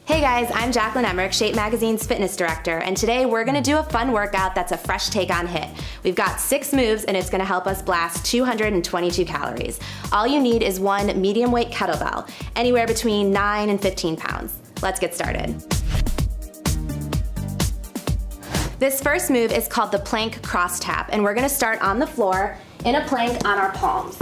Hey guys, I'm Jacqueline Emmerich, Shape Magazine's fitness director, and today we're gonna do a fun workout that's a fresh take on HIIT. We've got 6 moves and it's gonna help us blast 222 calories. All you need is one medium weight kettlebell, anywhere between 9 and 15 pounds. Let's get started. This first move is called the plank cross tap, and we're gonna start on the floor in a plank on our palms.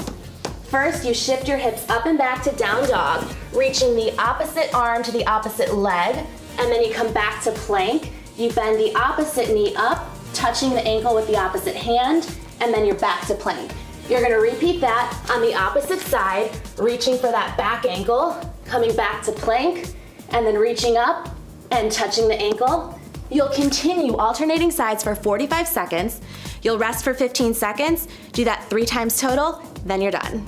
First, you shift your hips up and back to down dog, reaching the opposite arm to the opposite leg, and then you come back to plank. You bend the opposite knee up, touching the ankle with the opposite hand, and then you're back to plank. You're gonna repeat that on the opposite side, reaching for that back ankle, coming back to plank, and then reaching up and touching the ankle. You'll continue alternating sides for 45 seconds. You'll rest for 15 seconds, do that 3 times total, then you're done.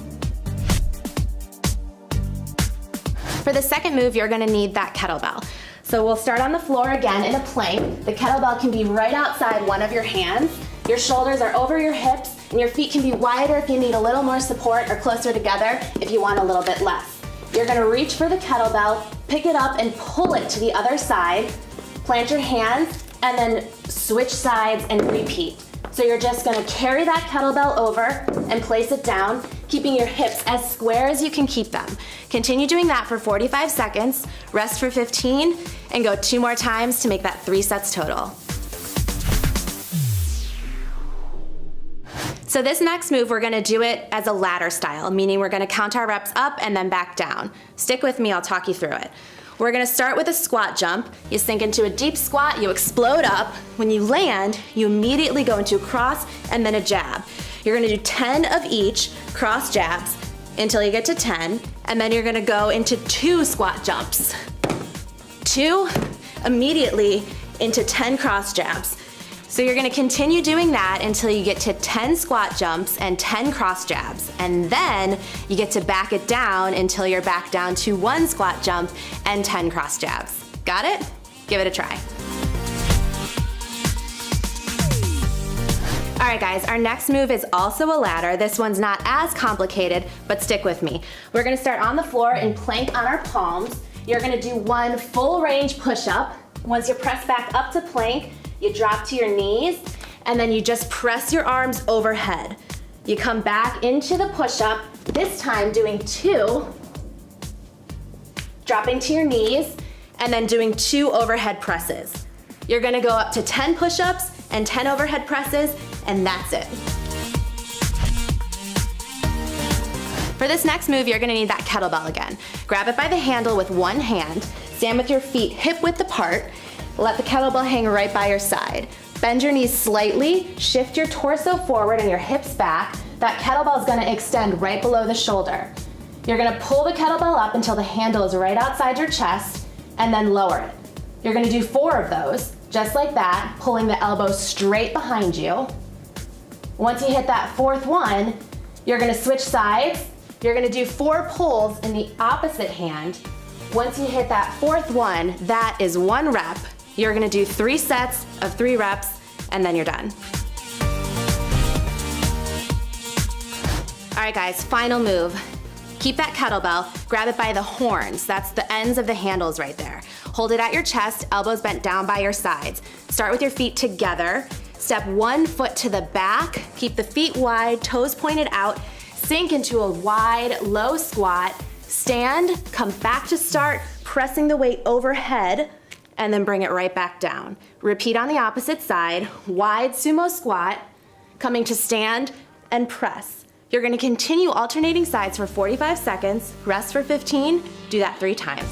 For the second move, you're gonna need that kettlebell. So we'll start on the floor again in a plank. The kettlebell can be right outside one of your hands. Your shoulders are over your hips, and your feet can be wider if you need a little more support, or closer together if you want a little bit less. You're gonna reach for the kettlebell, pick it up and pull it to the other side, plant your hands, and then switch sides and repeat. So you're just gonna carry that kettlebell over and place it down, keeping your hips as square as you can keep them. Continue doing that for 45 seconds, rest for 15, and go 2 more times to make that 3 sets total. So this next move, we're gonna do it as a ladder style, meaning we're gonna count our reps up and then back down. Stick with me, I'll talk you through it. We're gonna start with a squat jump. You sink into a deep squat, you explode up. When you land, you immediately go into a cross and then a jab. You're gonna do 10 of each cross jabs until you get to 10, and then you're gonna go into 2 squat jumps. 2 immediately into 10 cross jabs. So you're gonna continue doing that until you get to 10 squat jumps and 10 cross jabs. And then you get to back it down until you're back down to 1 squat jump and 10 cross jabs. Got it? Give it a try. All right guys, our next move is also a ladder. This one's not as complicated, but stick with me. We're gonna start on the floor and plank on our palms. You're gonna do 1 full range push-up. Once you press back up to plank, you drop to your knees, and then you just press your arms overhead. You come back into the push-up, this time doing 2, dropping to your knees, and then doing 2 overhead presses. You're gonna go up to 10 push-ups and 10 overhead presses, and that's it. For this next move, you're gonna need that kettlebell again. Grab it by the handle with one hand, stand with your feet hip-width apart, let the kettlebell hang right by your side. Bend your knees slightly, shift your torso forward and your hips back. That kettlebell is gonna extend right below the shoulder. You're gonna pull the kettlebell up until the handle is right outside your chest, and then lower it. You're gonna do 4 of those, just like that, pulling the elbows straight behind you. Once you hit that 4th one, you're gonna switch sides. You're gonna do 4 pulls in the opposite hand. Once you hit that 4th one, that is 1 rep. You're gonna do 3 sets of 3 reps, and then you're done. All right guys, final move. Keep that kettlebell, grab it by the horns. That's the ends of the handles right there. Hold it at your chest, elbows bent down by your sides. Start with your feet together. Step 1 foot to the back. Keep the feet wide, toes pointed out. Sink into a wide, low squat. Stand, come back to start, pressing the weight overhead, and then bring it right back down. Repeat on the opposite side, wide sumo squat, coming to stand and press. You're gonna continue alternating sides for 45 seconds, rest for 15, do that 3 times.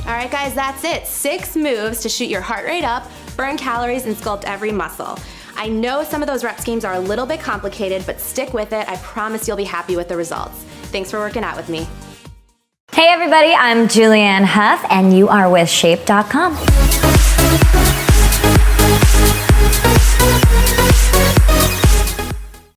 All right guys, that's it. 6 moves to shoot your heart rate up, burn calories, and sculpt every muscle. I know some of those rep schemes are a little bit complicated, but stick with it. I promise you'll be happy with the results. Thanks for working out with me. Hey everybody, I'm Julianne Huff, and you are with Shape.com.